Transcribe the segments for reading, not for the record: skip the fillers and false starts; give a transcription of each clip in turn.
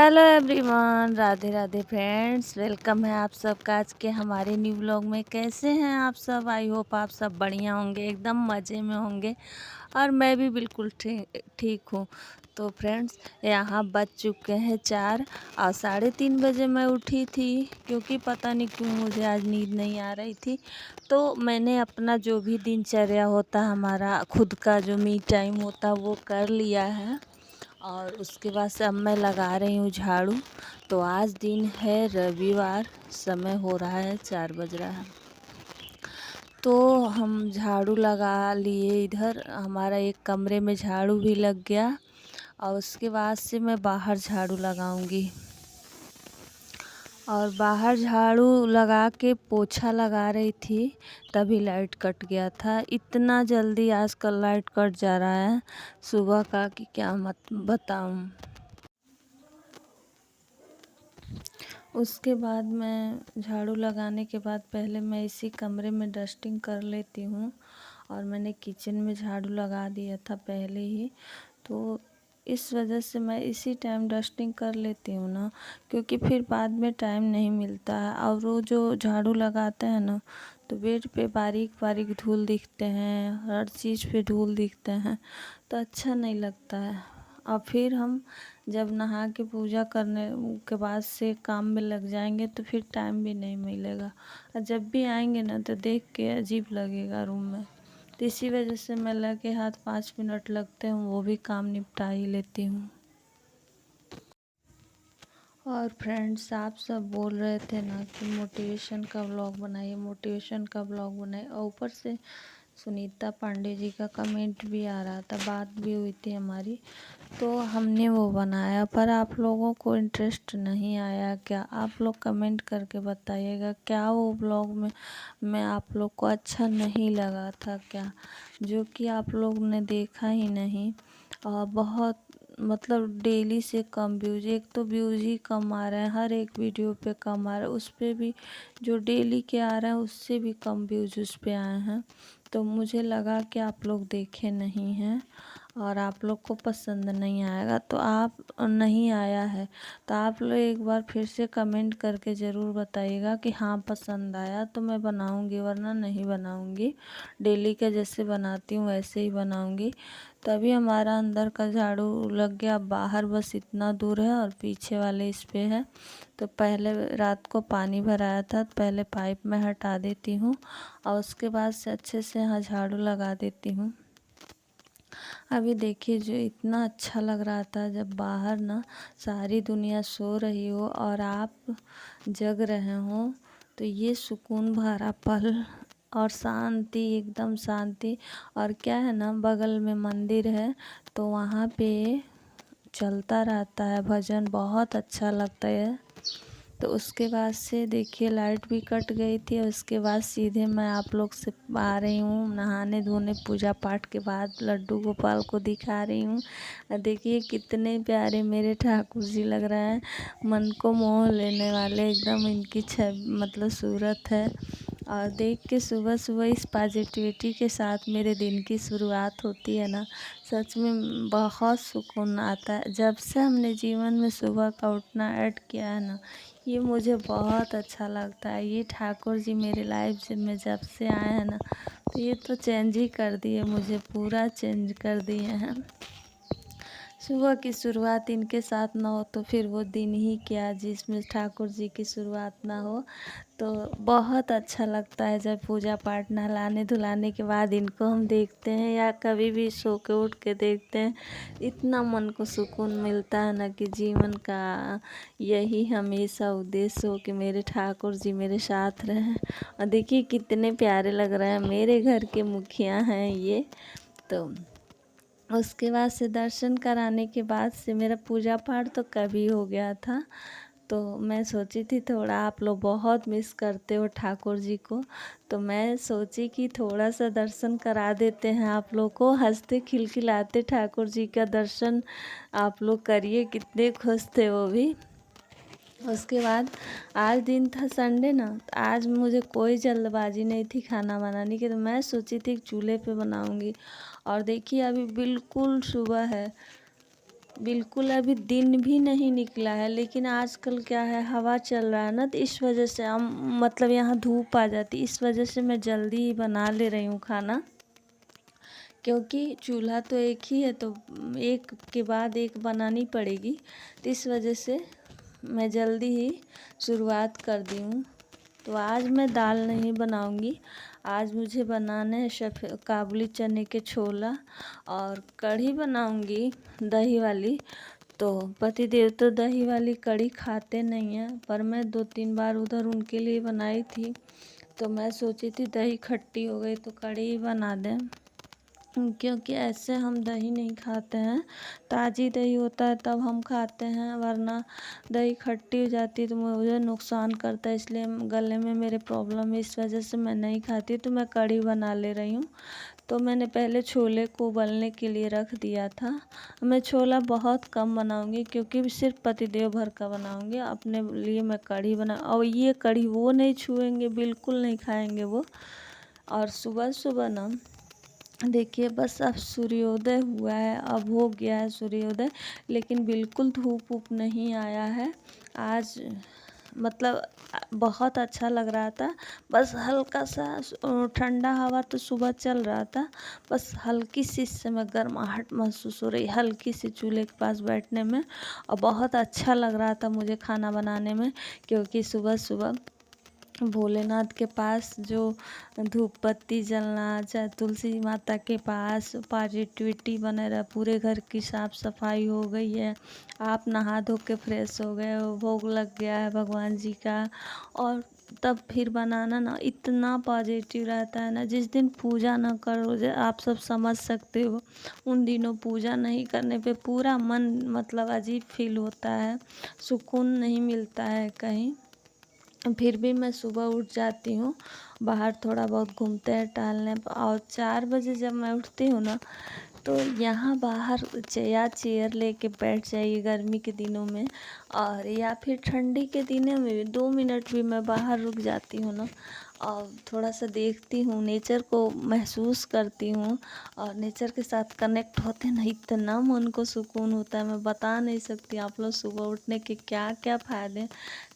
Hello everyone, Radhe Radhe friends. Welcome है आप सबका आज के हमारे न्यू व्लॉग में। कैसे हैं आप सब? आई होप आप सब बढ़िया होंगे, एकदम मज़े में होंगे। और मैं भी बिल्कुल ठीक हूँ। तो फ्रेंड्स, यहाँ बज चुके हैं 4 और 3:30 बजे मैं उठी थी, क्योंकि पता नहीं क्यों मुझे आज नींद नहीं आ रही थी। तो मैंने अपना जो भी दिनचर्या होता, हमारा खुद का जो मी टाइम होता, वो कर लिया है। और उसके बाद से अब मैं लगा रही हूँ झाड़ू। तो आज दिन है रविवार, समय हो रहा है 4 बज रहा है। तो हम झाड़ू लगा लिए, इधर हमारा एक कमरे में झाड़ू भी लग गया। और उसके बाद से मैं बाहर झाड़ू लगाऊंगी। और बाहर झाड़ू लगा के पोछा लगा रही थी, तभी लाइट कट गया था। इतना जल्दी आजकल लाइट कट जा रहा है सुबह का कि क्या मत बताऊं। उसके बाद मैं झाड़ू लगाने के बाद पहले मैं इसी कमरे में डस्टिंग कर लेती हूँ। और मैंने किचन में झाड़ू लगा दिया था पहले ही, तो इस वजह से मैं इसी टाइम डस्टिंग कर लेती हूँ ना, क्योंकि फिर बाद में टाइम नहीं मिलता है। और वो जो झाड़ू लगाते हैं ना, तो बेड पे बारीक बारीक धूल दिखते हैं, हर चीज़ पे धूल दिखते हैं, तो अच्छा नहीं लगता है। और फिर हम जब नहा के पूजा करने के बाद से काम में लग जाएंगे तो फिर टाइम भी नहीं मिलेगा। और जब भी आएंगे ना तो देख के अजीब लगेगा रूम में। तो इसी वजह से मैं लगे हाथ 5 मिनट लगते हैं वो भी काम निपटा ही लेती हूँ। और फ्रेंड्स, आप सब बोल रहे थे ना कि मोटिवेशन का व्लॉग बनाइए, मोटिवेशन का व्लॉग बनाइए। और ऊपर से सुनीता पांडे जी का कमेंट भी आ रहा था, बात भी हुई थी हमारी, तो हमने वो बनाया। पर आप लोगों को इंटरेस्ट नहीं आया क्या? आप लोग कमेंट करके बताइएगा। क्या वो व्लॉग में मैं आप लोग को अच्छा नहीं लगा था क्या, जो कि आप लोग ने देखा ही नहीं? और बहुत मतलब डेली से कम व्यूज, एक तो व्यूज ही कम आ रहे हैं, हर एक वीडियो पे कम आ रहा है। उस पर भी जो डेली के आ रहे हैं उससे भी कम व्यूज उस पर आए हैं। तो मुझे लगा कि आप लोग देखे नहीं हैं और आप लोग को पसंद नहीं आएगा। तो आप नहीं आया है तो आप लोग एक बार फिर से कमेंट करके ज़रूर बताइएगा कि हाँ पसंद आया तो मैं बनाऊंगी, वरना नहीं बनाऊंगी। डेली का जैसे बनाती हूँ वैसे ही बनाऊंगी। तभी हमारा अंदर का झाड़ू लग गया। बाहर बस इतना दूर है और पीछे वाले इस पे है। तो पहले रात को पानी भराया था, तो पहले पाइप में हटा देती हूँ और उसके बाद से अच्छे से यहाँ झाड़ू लगा देती हूँ। अभी देखिए, जो इतना अच्छा लग रहा था जब बाहर ना सारी दुनिया सो रही हो और आप जग रहे हो, तो ये सुकून भरा पल और शांति, एकदम शांति। और क्या है ना, बगल में मंदिर है तो वहाँ पे चलता रहता है भजन, बहुत अच्छा लगता है। तो उसके बाद से देखिए लाइट भी कट गई थी। उसके बाद सीधे मैं आप लोग से आ रही हूँ नहाने धोने, पूजा पाठ के बाद लड्डू गोपाल को दिखा रही हूँ। देखिए कितने प्यारे मेरे ठाकुर जी लग रहे हैं, मन को मोह लेने वाले एकदम इनकी मतलब सूरत है। और देख के सुबह सुबह इस पॉजिटिविटी के साथ मेरे दिन की शुरुआत होती है ना, सच में बहुत सुकून आता है। जब से हमने जीवन में सुबह का उठना ऐड किया है ना, ये मुझे बहुत अच्छा लगता है। ये ठाकुर जी मेरे लाइफ में जब से आए हैं ना, तो ये तो चेंज ही कर दिए, मुझे पूरा चेंज कर दिए हैं। सुबह की शुरुआत इनके साथ ना हो तो फिर वो दिन ही क्या जिसमें ठाकुर जी की शुरुआत ना हो। तो बहुत अच्छा लगता है जब पूजा पाठ नहलाने धुलाने के बाद इनको हम देखते हैं, या कभी भी सो के उठ के देखते हैं। इतना मन को सुकून मिलता है ना कि जीवन का यही हमेशा उद्देश्य हो कि मेरे ठाकुर जी मेरे साथ रहें। और देखिए कितने प्यारे लग रहे हैं, मेरे घर के मुखिया हैं ये। तो उसके बाद से दर्शन कराने के बाद से मेरा पूजा पाठ तो कभी हो गया था। तो मैं सोची थी थोड़ा, आप लोग बहुत मिस करते हो ठाकुर जी को, तो मैं सोची कि थोड़ा सा दर्शन करा देते हैं आप लोग को। हंसते खिलखिलाते ठाकुर जी का दर्शन आप लोग करिए, कितने खुश थे वो भी। उसके बाद आज दिन था संडे ना, तो आज मुझे कोई जल्दबाजी नहीं थी खाना बनाने की, तो मैं सोची थी चूल्हे पे बनाऊंगी। और देखिए अभी बिल्कुल सुबह है, बिल्कुल अभी दिन भी नहीं निकला है, लेकिन आजकल क्या है, हवा चल रहा है ना, तो इस वजह से हम मतलब यहाँ धूप आ जाती, इस वजह से मैं जल्दी ही बना ले रही हूँ खाना। क्योंकि चूल्हा तो एक ही है, तो एक के बाद एक बनानी पड़ेगी, तो इस वजह से मैं जल्दी ही शुरुआत कर दी हूँ। तो आज मैं दाल नहीं बनाऊंगी, आज मुझे बनाना है काबुली चने के छोला और कढ़ी बनाऊंगी दही वाली। तो पतिदेव तो दही वाली कढ़ी खाते नहीं हैं, पर मैं 2-3 बार उधर उनके लिए बनाई थी, तो मैं सोची थी दही खट्टी हो गई तो कढ़ी ही बना दें, क्योंकि ऐसे हम दही नहीं खाते हैं। ताज़ी दही होता है तब हम खाते हैं, वरना दही खट्टी हो जाती है तो मुझे नुकसान करता है, इसलिए गले में मेरे प्रॉब्लम है, इस वजह से मैं नहीं खाती, तो मैं कढ़ी बना ले रही हूँ। तो मैंने पहले छोले को उबलने के लिए रख दिया था। मैं छोला बहुत कम बनाऊंगी, क्योंकि सिर्फ पतिदेव भर का बनाऊंगी, अपने लिए मैं कढ़ी बना, और ये कढ़ी वो नहीं छुएंगे, बिल्कुल नहीं खाएंगे वो। और सुबह सुबह ना देखिए, बस अब सूर्योदय हुआ है, अब हो गया है सूर्योदय, लेकिन बिल्कुल धूप उप नहीं आया है आज। मतलब बहुत अच्छा लग रहा था, बस हल्का सा ठंडा हवा तो सुबह चल रहा था, बस हल्की सी इस समय गर्माहट महसूस हो रही, हल्की सी चूल्हे के पास बैठने में, और बहुत अच्छा लग रहा था मुझे खाना बनाने में, क्योंकि सुबह सुबह भोलेनाथ के पास जो धूप बत्ती जलना, चाहे तुलसी माता के पास पॉजिटिविटी बने रहा, पूरे घर की साफ सफाई हो गई है, आप नहा धो के फ्रेश हो गए हो, भोग लग गया है भगवान जी का, और तब फिर बनाना ना इतना पॉजिटिव रहता है ना। जिस दिन पूजा ना करो, आप सब समझ सकते हो, उन दिनों पूजा नहीं करने पे पूरा मन मतलब अजीब फील होता है, सुकून नहीं मिलता है कहीं। फिर भी मैं सुबह उठ जाती हूँ, बाहर थोड़ा बहुत घूमते हैं टहलने, और 4 बजे जब मैं उठती हूँ ना, तो यहाँ बाहर या चेयर लेके बैठ जाइए गर्मी के दिनों में, और या फिर ठंडी के दिनों में भी 2 मिनट भी मैं बाहर रुक जाती हूँ ना, और थोड़ा सा देखती हूँ, नेचर को महसूस करती हूँ, और नेचर के साथ कनेक्ट होते ना, इतना मन को सुकून होता है, मैं बता नहीं सकती आप लोग सुबह उठने के क्या क्या फ़ायदे हैं।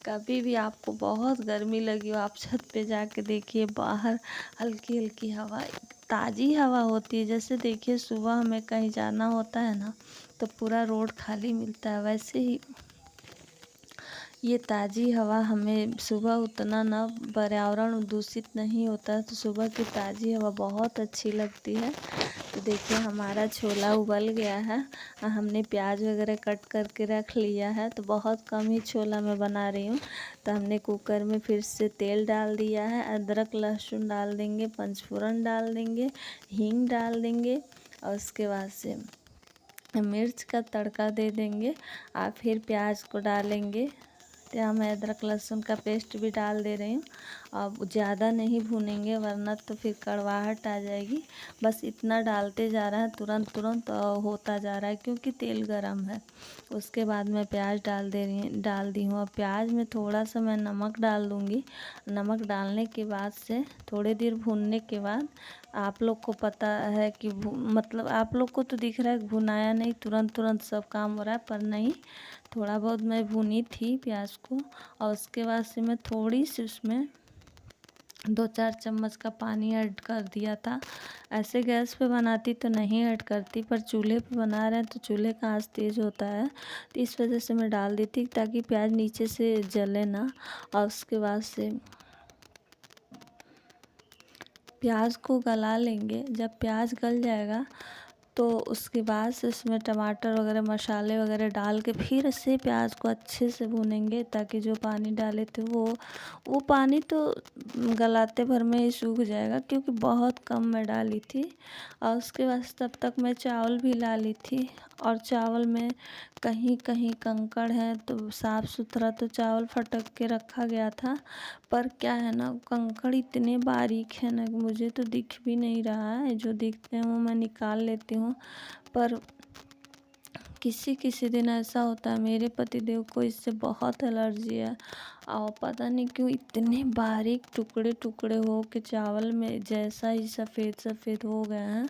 कभी भी आपको बहुत गर्मी लगी हो, आप छत पे जाके देखिए, बाहर हल्की हल्की हवा, ताज़ी हवा होती है। जैसे देखिए, सुबह हमें कहीं जाना होता है ना, तो पूरा रोड खाली मिलता है, वैसे ही ये ताज़ी हवा हमें सुबह उतना ना पर्यावरण दूषित नहीं होता है, तो सुबह की ताज़ी हवा बहुत अच्छी लगती है। तो देखिए, हमारा छोला उबल गया है, हमने प्याज वगैरह कट करके रख लिया है, तो बहुत कम ही छोला मैं बना रही हूँ। तो हमने कुकर में फिर से तेल डाल दिया है, अदरक लहसुन डाल देंगे, पंचफोरन डाल देंगे, हींग डाल देंगे, और उसके बाद से मिर्च का तड़का दे देंगे, और फिर प्याज को डालेंगे। तो मैं अदरक लहसुन का पेस्ट भी डाल दे रही हूँ। अब ज़्यादा नहीं भूनेंगे, वरना तो फिर कड़वाहट आ जाएगी। बस इतना डालते जा रहा है, तुरंत तुरंत होता जा रहा है, क्योंकि तेल गरम है। उसके बाद मैं प्याज डाल दी हूँ। अब प्याज में थोड़ा सा मैं नमक डाल दूँगी। नमक डालने के बाद से थोड़ी देर भूनने के बाद, आप लोग को पता है कि मतलब आप लोग को तो दिख रहा है भुनाया नहीं, तुरंत तुरंत सब काम हो रहा है, पर नहीं, थोड़ा बहुत मैं भुनी थी प्याज को। और उसके बाद से मैं थोड़ी सी उसमें 2-4 चम्मच का पानी ऐड कर दिया था। ऐसे गैस पे बनाती तो नहीं ऐड करती, पर चूल्हे पे बना रहे हैं तो चूल्हे का आँच तेज़ होता है, तो इस वजह से मैं डाल दी थी, ताकि प्याज नीचे से जले ना। और उसके बाद से प्याज को गला लेंगे। जब प्याज गल जाएगा, तो उसके बाद से उसमें टमाटर वगैरह मसाले वगैरह डाल के फिर से प्याज को अच्छे से भूनेंगे, ताकि जो पानी डाले थे वो पानी तो गलाते भर में ही सूख जाएगा, क्योंकि बहुत कम मैं डाली थी। और उसके बाद तब तक मैं चावल भी ला ली थी, और चावल में कहीं कहीं कंकड़ है, तो साफ़ सुथरा तो चावल फटक के रखा गया था, पर क्या है ना, कंकड़ इतने बारीक है ना, मुझे तो दिख भी नहीं रहा है, जो दिखते हैं वो मैं निकाल लेती हूँ। पर किसी किसी दिन ऐसा होता है, मेरे पतिदेव को इससे बहुत एलर्जी है, और पता नहीं क्यों इतने बारीक टुकड़े टुकड़े हो के चावल में जैसा ही सफ़ेद सफ़ेद हो गए हैं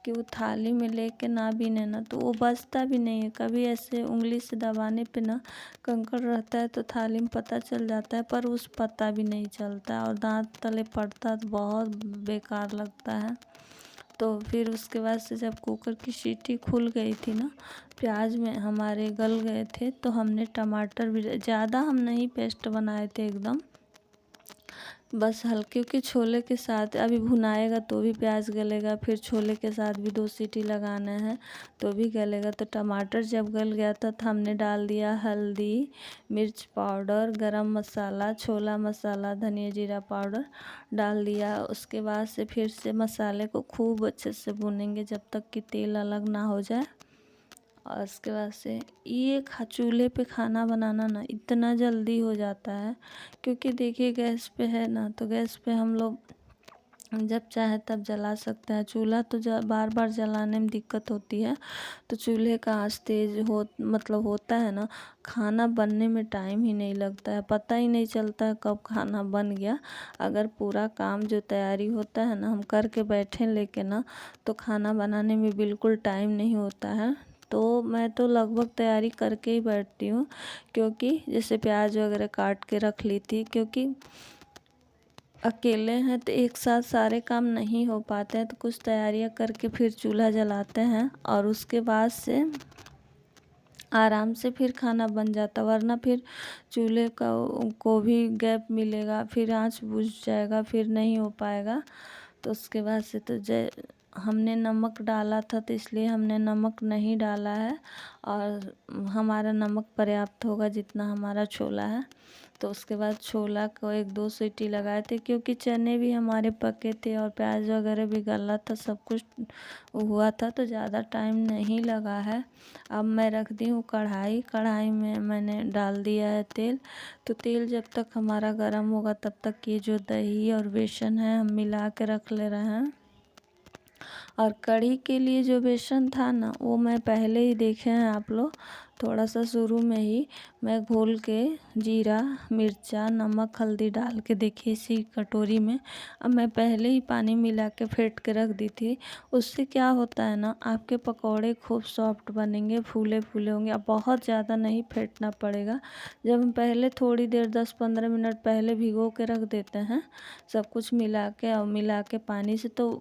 कि वो थाली में लेके ना बीने ना तो वो बचता भी नहीं है। कभी ऐसे उंगली से दबाने पे ना कंकड़ रहता है तो थाली में पता चल जाता है, पर उस पता भी नहीं चलता है और दांत तले पड़ता तो बहुत बेकार लगता है। तो फिर उसके बाद से जब कुकर की सीटी खुल गई थी ना, प्याज में हमारे गल गए थे, तो हमने टमाटर भी ज़्यादा हम नहीं पेस्ट बनाए थे एकदम, बस हल्के, क्योंकि छोले के साथ अभी भुनाएगा तो भी प्याज गलेगा, फिर छोले के साथ भी 2 सीटी लगाना है तो भी गलेगा। तो टमाटर जब गल गया था तो हमने डाल दिया हल्दी, मिर्च पाउडर, गरम मसाला, छोला मसाला, धनिया जीरा पाउडर डाल दिया। उसके बाद से फिर से मसाले को खूब अच्छे से भूनेंगे जब तक कि तेल अलग ना हो जाए। और उसके बाद से ये चूल्हे पे खाना बनाना ना इतना जल्दी हो जाता है, क्योंकि देखिए गैस पे है ना, तो गैस पे हम लोग जब चाहे तब जला सकते हैं। चूल्हा तो बार बार जलाने में दिक्कत होती है, तो चूल्हे का आंच तेज होता है ना, खाना बनने में टाइम ही नहीं लगता है, पता ही नहीं चलता है कब खाना बन गया। अगर पूरा काम जो तैयारी होता है ना हम करके बैठे लेके ना, तो खाना बनाने में बिल्कुल टाइम नहीं होता है। तो मैं तो लगभग तैयारी करके ही बैठती हूँ, क्योंकि जैसे प्याज वगैरह काट के रख ली थी, क्योंकि अकेले हैं तो एक साथ सारे काम नहीं हो पाते हैं, तो कुछ तैयारियां करके फिर चूल्हा जलाते हैं और उसके बाद से आराम से फिर खाना बन जाता, वरना फिर चूल्हे का को भी गैप मिलेगा, फिर आँच बुझ जाएगा, फिर नहीं हो पाएगा। तो उसके बाद से तो हमने नमक डाला था तो इसलिए हमने नमक नहीं डाला है, और हमारा नमक पर्याप्त होगा जितना हमारा छोला है। तो उसके बाद छोला को 1-2 सीटी लगाए थे, क्योंकि चने भी हमारे पके थे और प्याज वगैरह भी गला था, सब कुछ हुआ था, तो ज़्यादा टाइम नहीं लगा है। अब मैं रख दी हूँ कढ़ाई में मैंने डाल दिया है तेल। तो तेल जब तक हमारा गर्म होगा तब तक ये जो दही और बेसन है हम मिला के रख ले रहे हैं। और कढ़ी के लिए जो बेसन था ना, वो मैं पहले ही देखे हैं आप लोग, थोड़ा सा शुरू में ही मैं घोल के जीरा मिर्चा नमक हल्दी डाल के देखी इसी कटोरी में, अब मैं पहले ही पानी मिला के फेंट के रख दी थी। उससे क्या होता है ना, आपके पकौड़े खूब सॉफ्ट बनेंगे, फूले फूले होंगे। अब बहुत ज़्यादा नहीं फेंटना पड़ेगा। जब हम पहले थोड़ी देर 10-15 मिनट पहले भिगो के रख देते हैं सब कुछ मिला के, और मिला के पानी से, तो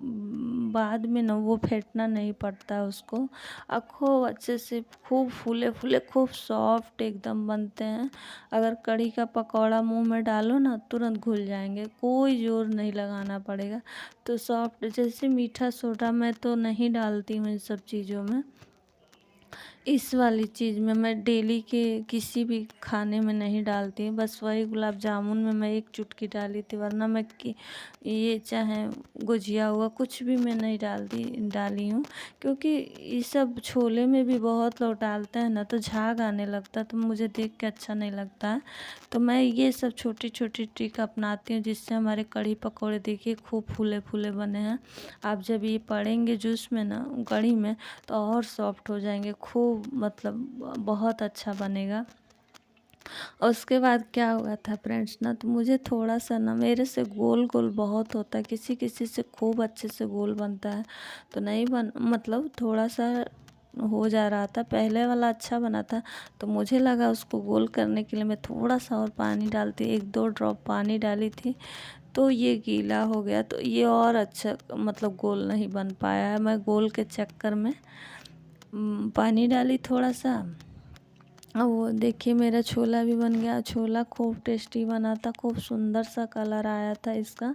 बाद में ना वो फेंटना नहीं पड़ता है उसको। और खूब अच्छे से खूब फूले फूले खूब सॉफ्ट एकदम बनते हैं। अगर कढ़ी का पकौड़ा मुंह में डालो ना तुरंत घुल जाएंगे, कोई जोर नहीं लगाना पड़ेगा। तो सॉफ्ट, जैसे मीठा सोडा मैं तो नहीं डालती हूँ इन सब चीज़ों में। इस वाली चीज़ में मैं डेली के किसी भी खाने में नहीं डालती हूँ, बस वही गुलाब जामुन में मैं 1 चुटकी डाली थी, वरना मैं ये चाहे गुजिया हुआ कुछ भी मैं नहीं डाली हूँ। क्योंकि ये सब छोले में भी बहुत लोग डालते हैं ना, तो झाग आने लगता है, तो मुझे देख के अच्छा नहीं लगता है। तो मैं ये सब छोटी छोटी ट्रिक अपनाती हूँ, जिससे हमारे कढ़ी पकौड़े देखिए खूब फूले फूले बने हैं। आप जब ये पड़ेंगे जूस में ना कढ़ी में, तो और सॉफ्ट हो जाएंगे खूब, बहुत अच्छा बनेगा। और उसके बाद क्या हुआ था फ्रेंड्स ना, तो मुझे थोड़ा सा ना, मेरे से गोल गोल बहुत होता है, किसी किसी से खूब अच्छे से गोल बनता है, तो नहीं थोड़ा सा हो जा रहा था। पहले वाला अच्छा बना था, तो मुझे लगा उसको गोल करने के लिए मैं थोड़ा सा और पानी डालती, 1-2 ड्रॉप पानी डाली थी, तो ये गीला हो गया, तो ये और अच्छा गोल नहीं बन पाया है। मैं गोल के चक्कर में पानी डाली थोड़ा सा। अब वो देखिए मेरा छोला भी बन गया। छोला खूब टेस्टी बना था, खूब सुंदर सा कलर आया था इसका।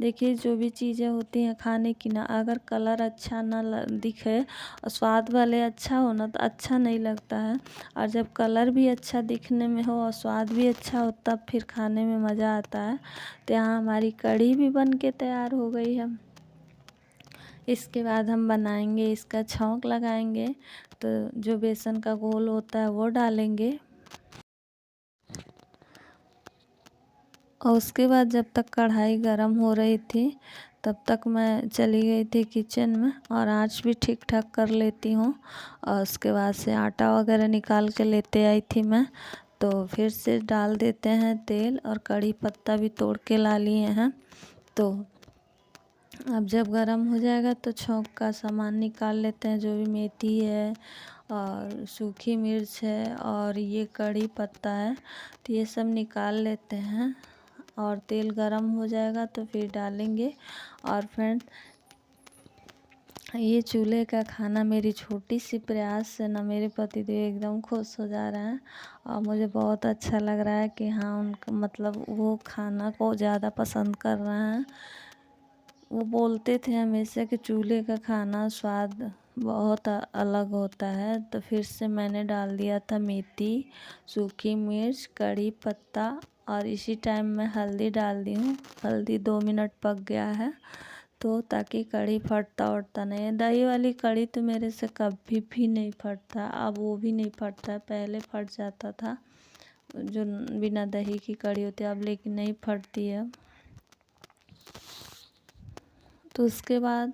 देखिए जो भी चीज़ें होती हैं खाने की ना, अगर कलर अच्छा ना दिखे और स्वाद वाले अच्छा हो ना, तो अच्छा नहीं लगता है। और जब कलर भी अच्छा दिखने में हो और स्वाद भी अच्छा हो, तब फिर खाने में मज़ा आता है। तो यहाँ हमारी कढ़ी भी बन के तैयार हो गई है। इसके बाद हम बनाएंगे, इसका छौंक लगाएंगे, तो जो बेसन का घोल होता है वो डालेंगे। और उसके बाद जब तक कढ़ाई गरम हो रही थी, तब तक मैं चली गई थी किचन में और आँच भी ठीक ठाक कर लेती हूँ। और उसके बाद से आटा वगैरह निकाल के लेते आई थी मैं। तो फिर से डाल देते हैं तेल, और कड़ी पत्ता भी तोड़ के ला लिए हैं। तो अब जब गरम हो जाएगा तो छौंक का सामान निकाल लेते हैं, जो भी मेथी है और सूखी मिर्च है और ये कड़ी पत्ता है, तो ये सब निकाल लेते हैं। और तेल गरम हो जाएगा तो फिर डालेंगे। और फ्रेंड, ये चूल्हे का खाना मेरी छोटी सी प्रयास से ना मेरे पतिदेव एकदम खुश हो जा रहे हैं, और मुझे बहुत अच्छा लग रहा है कि हाँ, उनका मतलब वो खाना को ज़्यादा पसंद कर रहे हैं। वो बोलते थे हमेशा कि चूल्हे का खाना स्वाद बहुत अलग होता है। तो फिर से मैंने डाल दिया था मेथी, सूखी मिर्च, कड़ी पत्ता, और इसी टाइम मैं हल्दी डाल दी हूँ। हल्दी 2 मिनट पक गया है, तो ताकि कड़ी फटता उटता नहीं है। दही वाली कड़ी तो मेरे से कभी भी नहीं फटता, अब वो भी नहीं फटता, पहले फट जाता था जो बिना दही की कड़ी होती है, अब लेकिन नहीं फटती है। तो उसके बाद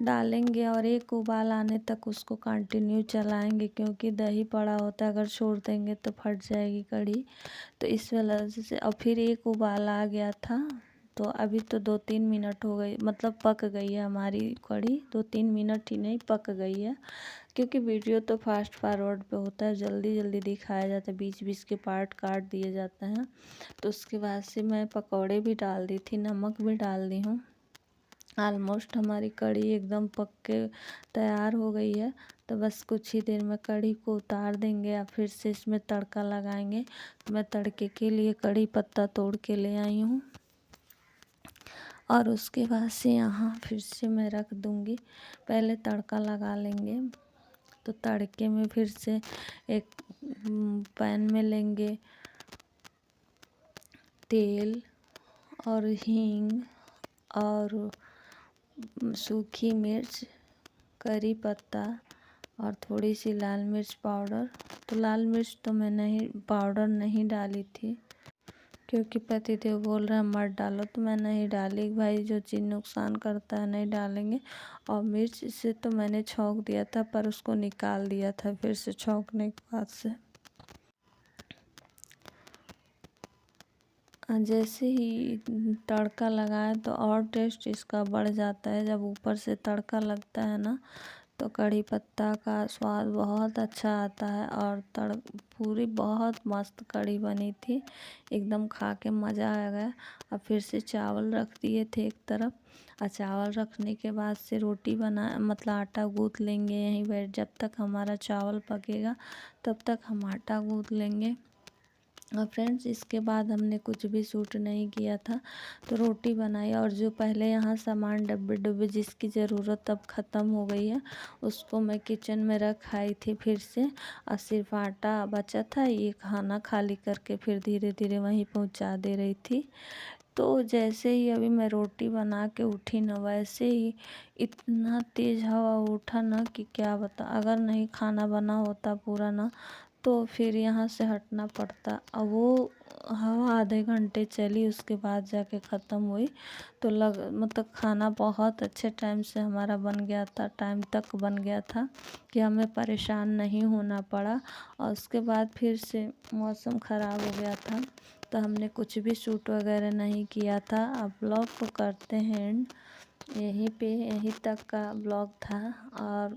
डालेंगे और एक उबाल आने तक उसको कंटिन्यू चलाएंगे, क्योंकि दही पड़ा होता है, अगर छोड़ देंगे तो फट जाएगी कड़ी। तो इस वजह से और फिर एक उबाल आ गया था, तो अभी तो 2-3 मिनट हो गई, मतलब पक गई है हमारी कड़ी। 2-3 मिनट ही नहीं, पक गई है, क्योंकि वीडियो तो फास्ट फॉरवर्ड पे होता है, जल्दी जल्दी दिखाया जाता है, बीच बीच के पार्ट काट दिए जाते हैं। तो उसके बाद से मैं पकौड़े भी डाल दी थी, नमक भी डाल दी हूँ। ऑलमोस्ट हमारी कड़ी एकदम पक के तैयार हो गई है। तो बस कुछ ही देर में कड़ी को उतार देंगे, या फिर से इसमें तड़का लगाएंगे। मैं तड़के के लिए कड़ी पत्ता तोड़ के ले आई हूँ, और उसके बाद से यहाँ फिर से मैं रख दूँगी। पहले तड़का लगा लेंगे। तो तड़के में फिर से एक पैन में लेंगे तेल और हींग और सूखी मिर्च, करी पत्ता और थोड़ी सी लाल मिर्च पाउडर। तो लाल मिर्च तो मैं नहीं पाउडर नहीं डाली थी, क्योंकि पतिदेव बोल रहे हैं मत डालो, तो मैं नहीं डाली। भाई, जो चीज़ नुकसान करता है नहीं डालेंगे। और मिर्च से तो मैंने छौंक दिया था, पर उसको निकाल दिया था फिर से छौंकने के बाद से। जैसे ही तड़का लगाए तो और टेस्ट इसका बढ़ जाता है। जब ऊपर से तड़का लगता है ना, तो कड़ी पत्ता का स्वाद बहुत अच्छा आता है। और पूरी बहुत मस्त कड़ी बनी थी, एकदम खा के मज़ा आ गया। और फिर से चावल रख दिए थे एक तरफ, और चावल रखने के बाद से रोटी बना मतलब आटा गूँथ लेंगे यहीं बैठ। जब तक हमारा चावल पकेगा तब तक हम आटा गूँथ लेंगे। और फ्रेंड्स, इसके बाद हमने कुछ भी शूट नहीं किया था, तो रोटी बनाई। और जो पहले यहाँ सामान डब्बे डब्बे जिसकी ज़रूरत अब ख़त्म हो गई है, उसको मैं किचन में रख आई थी फिर से। और सिर्फ आटा बचा था, ये खाना खाली करके फिर धीरे धीरे वहीं पहुँचा दे रही थी। तो जैसे ही अभी मैं रोटी बना के उठी ना, वैसे ही इतना तेज़ हवा उठा ना कि क्या बता। अगर नहीं खाना बना होता पूरा ना, तो फिर यहाँ से हटना पड़ता। अब वो हवा आधे घंटे चली, उसके बाद जाके ख़त्म हुई। तो मतलब खाना बहुत अच्छे टाइम से हमारा बन गया था, टाइम तक बन गया था कि हमें परेशान नहीं होना पड़ा। और उसके बाद फिर से मौसम ख़राब हो गया था, तो हमने कुछ भी शूट वगैरह नहीं किया था। अब ब्लॉग को करते हैं एंड। यहीं तक का ब्लॉग था। और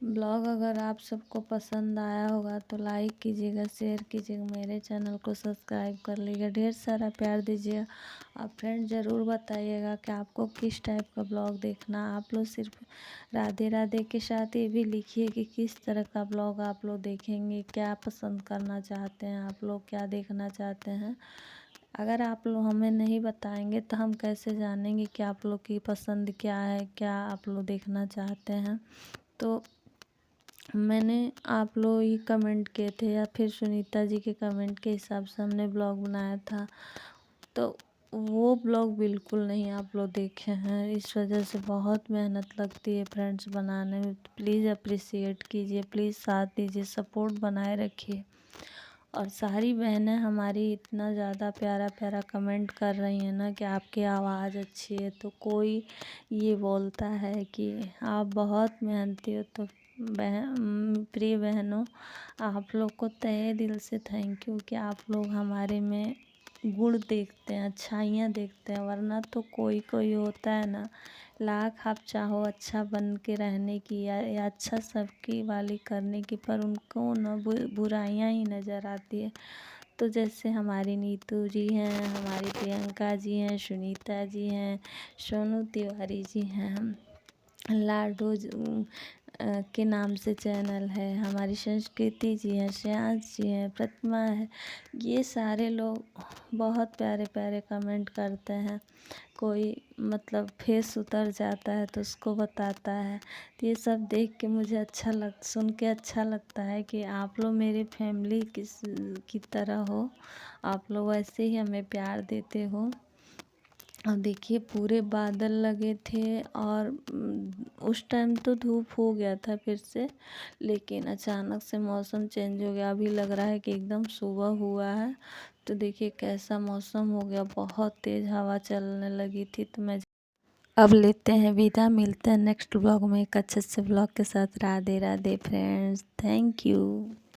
ब्लॉग अगर आप सबको पसंद आया होगा तो लाइक कीजिएगा, शेयर कीजिएगा, मेरे चैनल को सब्सक्राइब कर लीजिएगा, ढेर सारा प्यार दीजिएगा। और फ्रेंड, ज़रूर बताइएगा कि आपको किस टाइप का ब्लॉग देखना। आप लोग सिर्फ राधे राधे के साथ ये भी लिखिए कि किस तरह का ब्लॉग आप लोग देखेंगे, क्या पसंद करना चाहते हैं आप लोग, क्या देखना चाहते हैं। अगर आप लोग हमें नहीं बताएंगे तो हम कैसे जानेंगे कि आप लोग की पसंद क्या है, क्या आप लोग देखना चाहते हैं। तो मैंने आप लोग ही कमेंट किए थे, या फिर सुनीता जी के कमेंट के हिसाब से हमने ब्लॉग बनाया था, तो वो ब्लॉग बिल्कुल नहीं आप लोग देखे हैं। इस वजह से बहुत मेहनत लगती है फ्रेंड्स बनाने में। प्लीज़ अप्रिसिएट कीजिए, प्लीज़ साथ दीजिए, सपोर्ट बनाए रखिए। और सारी बहनें हमारी इतना ज़्यादा प्यारा प्यारा कमेंट कर रही हैं ना कि आपकी आवाज़ अच्छी है। तो कोई ये बोलता है कि आप बहुत मेहनती हो, तो प्रिय बहनों, आप लोग को तहे दिल से थैंक यू कि आप लोग हमारे में गुण देखते हैं, अच्छाइयाँ देखते हैं। वरना तो कोई कोई होता है ना, लाख आप चाहो अच्छा बन के रहने की या अच्छा सबकी वाली करने की, पर उनको ना बुराइयाँ ही नज़र आती है। तो जैसे हमारी नीतू जी हैं, हमारी प्रियंका जी हैं, सुनीता जी हैं, सोनू तिवारी जी हैं, लाडो के नाम से चैनल है, हमारी संस्कृति जी हैं, श्रेयांश जी हैं, प्रतिमा है, ये सारे लोग बहुत प्यारे प्यारे कमेंट करते हैं। कोई मतलब फेस उतर जाता है तो उसको बताता है। तो ये सब देख के मुझे सुन के अच्छा लगता है कि आप लोग मेरी फैमिली की तरह हो, आप लोग ऐसे ही हमें प्यार देते हो। और देखिए पूरे बादल लगे थे और उस टाइम तो धूप हो गया था फिर से, लेकिन अचानक से मौसम चेंज हो गया। अभी लग रहा है कि एकदम सुबह हुआ है। तो देखिए कैसा मौसम हो गया, बहुत तेज़ हवा चलने लगी थी। तो मैं अब लेते हैं विदा, मिलते हैं नेक्स्ट व्लॉग में एक अच्छे से व्लॉग के साथ। Radhe Radhe friends, thank you.